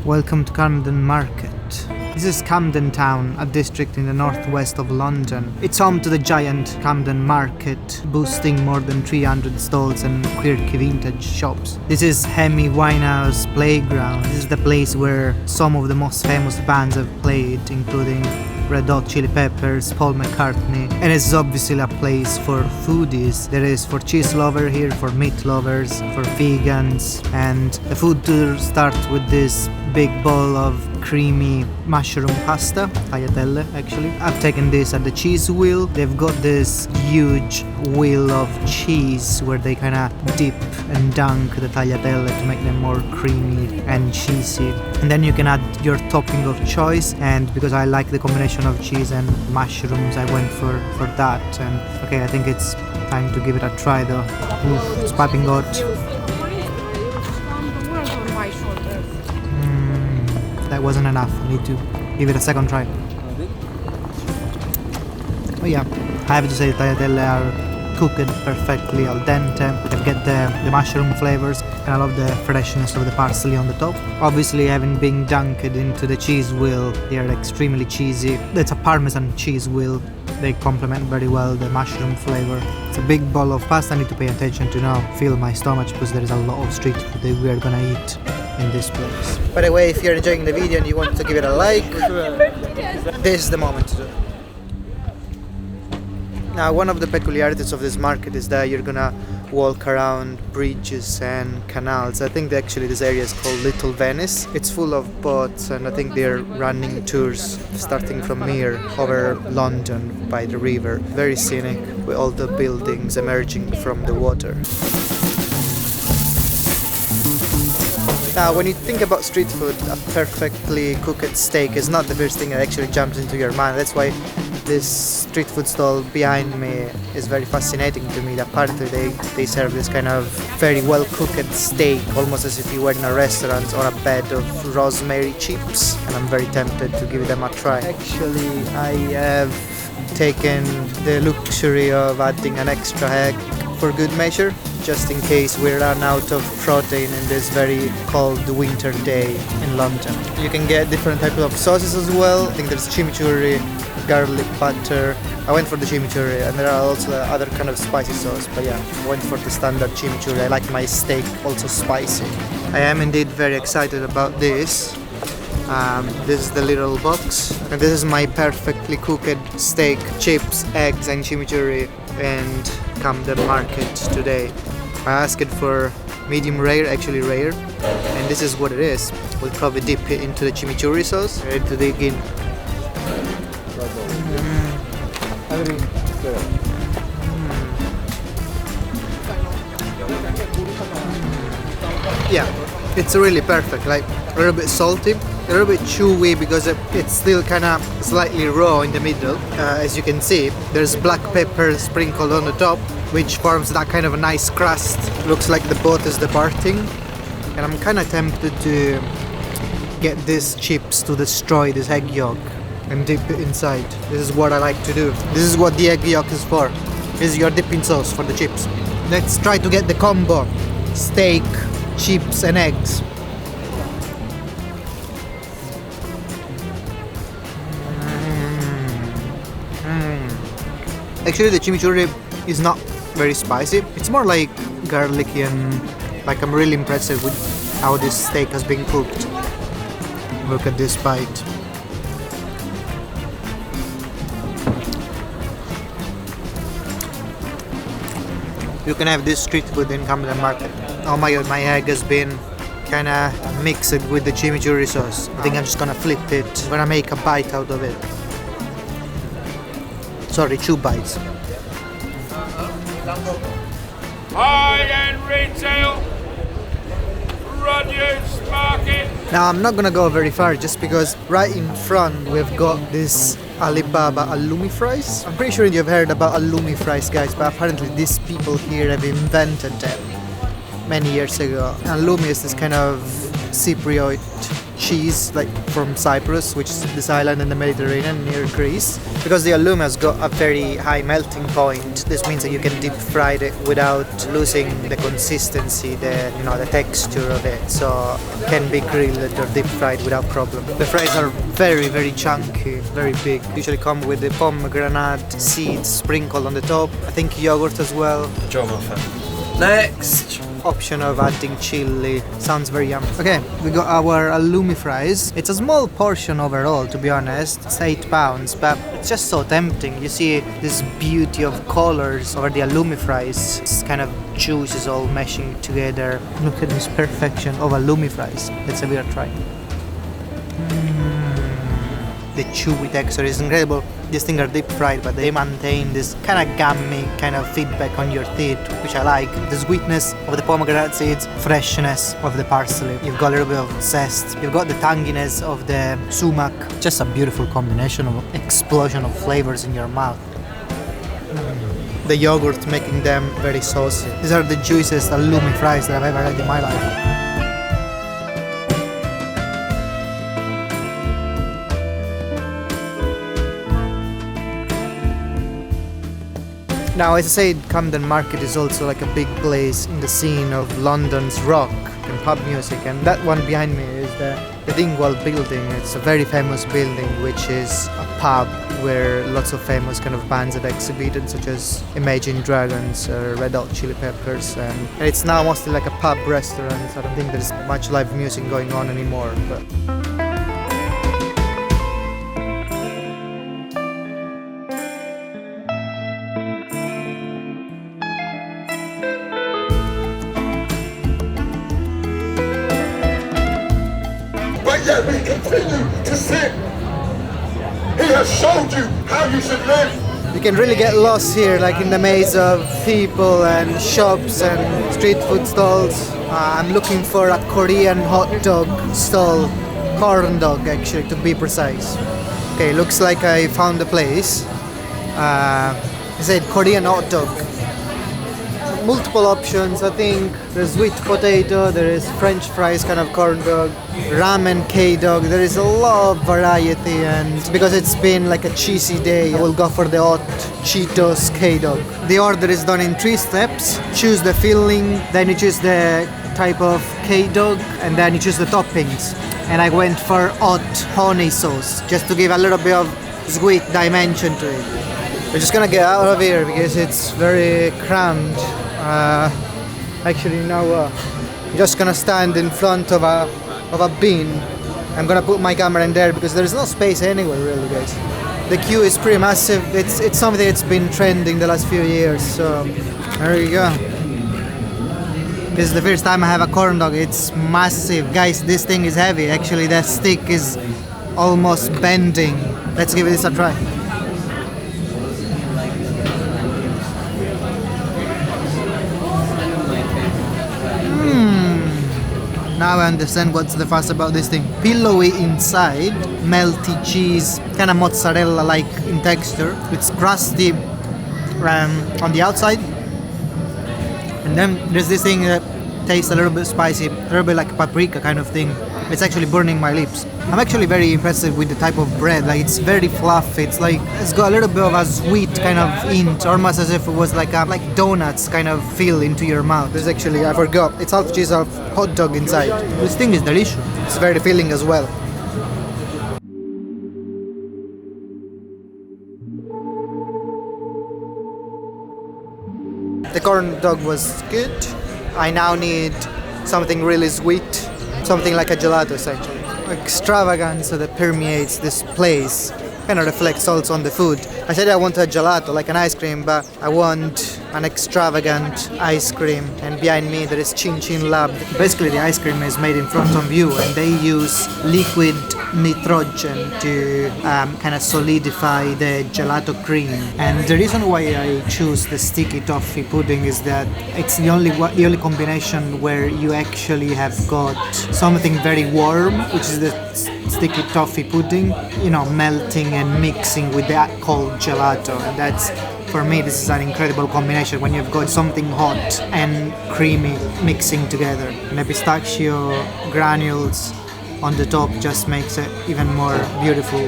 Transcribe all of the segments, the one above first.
Welcome to Camden Market. This is Camden Town, a district in the northwest of London. It's home to the giant Camden Market, boasting more than 300 stalls and quirky vintage shops. This is Hemi Winehouse Playground. This is the place where some of the most famous bands have played, including Red Hot Chili Peppers, Paul McCartney, and it's obviously a place for foodies. There is for cheese lovers here, for meat lovers, for vegans, and the food tour starts with this big bowl of creamy mushroom pasta, tagliatelle actually. I've taken this at the cheese wheel. They've got this huge wheel of cheese where they kind of dip and dunk the tagliatelle to make them more creamy and cheesy. And then you can add your topping of choice, and because I like the combination of cheese and mushrooms, I went for that. And okay, I think it's time to give it a try though. Oof, it's piping hot. That wasn't enough. I need to give it a second try. Oh yeah, I have to say the tagliatelle are cooked perfectly al dente. They get the mushroom flavors, and I love the freshness of the parsley on the top. Obviously, having been dunked into the cheese wheel, they are extremely cheesy. It's a Parmesan cheese wheel. They complement very well the mushroom flavor. It's a big bowl of pasta. I need to pay attention to now fill my stomach because there is a lot of street food that we are gonna eat in this place. By the way, if you're enjoying the video and you want to give it a like, this is the moment to do it. Now, one of the peculiarities of this market is that you're gonna walk around bridges and canals. I think that actually this area is called Little Venice. It's full of boats, and I think they're running tours starting from here over London by the river. Very scenic with all the buildings emerging from the water. Now, when you think about street food, a perfectly cooked steak is not the first thing that actually jumps into your mind. That's why this street food stall behind me is very fascinating to me. Apparently they serve this kind of very well cooked steak, almost as if you were in a restaurant, on a bed of rosemary chips, and I'm very tempted to give them a try. Actually, I have taken the luxury of adding an extra egg for good measure, just in case we run out of protein in this very cold winter day in London. You can get different types of sauces as well. I think there's chimichurri, garlic butter. I went for the chimichurri, and there are also other kind of spicy sauce, but yeah, I went for the standard chimichurri. I like my steak also spicy. I am indeed very excited about this. This is the little box, and this is my perfectly cooked steak, chips, eggs and chimichurri and Camden Market today. I asked for medium rare, actually rare, and this is what it is. We'll probably dip it into the chimichurri sauce. Ready to dig in. Yeah, it's really perfect, like a little bit salty, a little bit chewy because it's still kind of slightly raw in the middle. As you can see, there's black pepper sprinkled on the top, which forms that kind of a nice crust. Looks like the boat is departing, and I'm kind of tempted to get these chips to destroy this egg yolk and dip it inside. This is what I like to do. This is what the egg yolk is for. This is your dipping sauce for the chips. Let's try to get the combo: steak, chips and eggs. Actually, the chimichurri is not very spicy. It's more like garlicky, and like I'm really impressed with how this steak has been cooked. Look at this bite. You can have this street food in Camden Market. Oh my god, my egg has been kinda mixed with the chimichurri sauce. I think I'm just gonna flip it. I'm gonna make a bite out of it. Sorry, 2 bites. High-end retail, produce market. Now I'm not gonna go very far just because right in front we've got this Alibaba Halloumi fries. I'm pretty sure you've heard about Halloumi fries, guys, but apparently these people here have invented them many years ago. Halloumi is this kind of Cypriot cheese, like from Cyprus, which is this island in the Mediterranean near Greece. Because the Lume has got a very high melting point, this means that you can deep fry it without losing the consistency, the texture of it. So it can be grilled or deep fried without problem. The fries are very, very chunky, very big. Usually come with the pomegranate seeds sprinkled on the top. I think yogurt as well. Joe muffin. Next! Option of adding chili. Sounds very yummy. Okay, we got our Halloumi fries. It's a small portion overall, to be honest. It's £8, but it's just so tempting. You see this beauty of colors over the Halloumi fries. It's kind of juices all meshing together. Look at this perfection of Halloumi fries. Let's give it a try. The chewy texture is incredible. These things are deep fried, but they maintain this kind of gummy kind of feedback on your teeth, which I like. The sweetness of the pomegranate seeds, freshness of the parsley. You've got a little bit of zest. You've got the tanginess of the sumac. Just a beautiful combination of explosion of flavors in your mouth. The yogurt making them very saucy. These are the juiciest Halloumi fries that I've ever had in my life. Now, as I said, Camden Market is also like a big place in the scene of London's rock and pub music, and that one behind me is the Dingwall building. It's a very famous building, which is a pub where lots of famous kind of bands have exhibited, such as Imagine Dragons or Red Hot Chili Peppers, and it's now mostly like a pub restaurant. So I don't think there's much live music going on anymore. But yet we continue to sin. He has showed you how you should live. you can really get lost here, like in the maze of people and shops and street food stalls. I'm looking for a Korean hot dog stall, corn dog actually, to be precise. Okay, looks like I found the place. It said Korean hot dog. Multiple options. I think there's sweet potato, there is French fries kind of corn dog, ramen K-dog. There is a lot of variety, and because it's been like a cheesy day, I will go for the hot Cheetos K-dog. The order is done in 3 steps. Choose the filling, then you choose the type of K-dog, and then you choose the toppings. And I went for hot honey sauce, just to give a little bit of sweet dimension to it. We're just gonna get out of here because it's very crammed. Actually, now I'm just gonna stand in front of a bin. I'm gonna put my camera in there because there's no space anywhere, really, guys. The queue is pretty massive. It's something that's been trending the last few years. So there you go. This is the first time I have a corn dog. It's massive, guys. This thing is heavy. Actually, the stick is almost bending. Let's give this a try. Now I understand what's the fuss about this thing. Pillowy inside, melty cheese, kind of mozzarella-like in texture. It's crusty on the outside. And then there's this thing that tastes a little bit spicy, a little bit like paprika kind of thing. It's actually burning my lips. I'm actually very impressed with the type of bread. Like, it's very fluffy. It's got a little bit of a sweet kind of hint, almost as if it was like donuts kind of feel into your mouth. There's actually, I forgot, it's half cheese, half hot dog inside. This thing is delicious. It's very filling as well. The corn dog was good. I now need something really sweet, something like a gelato essentially. Extravagance that permeates this place kind of reflects also on the food. I said I want a gelato, like an ice cream, but I want an extravagant ice cream. And behind me there is Chin Chin Lab. Basically the ice cream is made in front of you, and they use liquid nitrogen to kind of solidify the gelato cream. And the reason why I choose the sticky toffee pudding is that it's the only combination where you actually have got something very warm, which is the sticky toffee pudding, melting and mixing with the cold gelato. And that's, for me, this is an incredible combination when you've got something hot and creamy mixing together. And the pistachio granules on the top just makes it even more beautiful.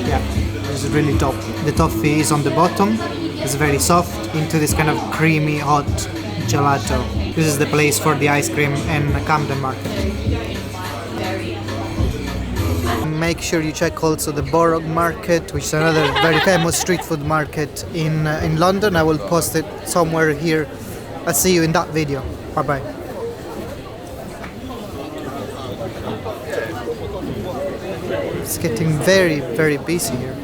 Yeah, this is really top. The toffee is on the bottom. It's very soft into this kind of creamy hot gelato. This is the place for the ice cream in Camden Market. Make sure you check also the Borough Market, which is another very famous street food market in London. I will post it somewhere here. I'll see you in that video. Bye bye. It's getting very, very busy here.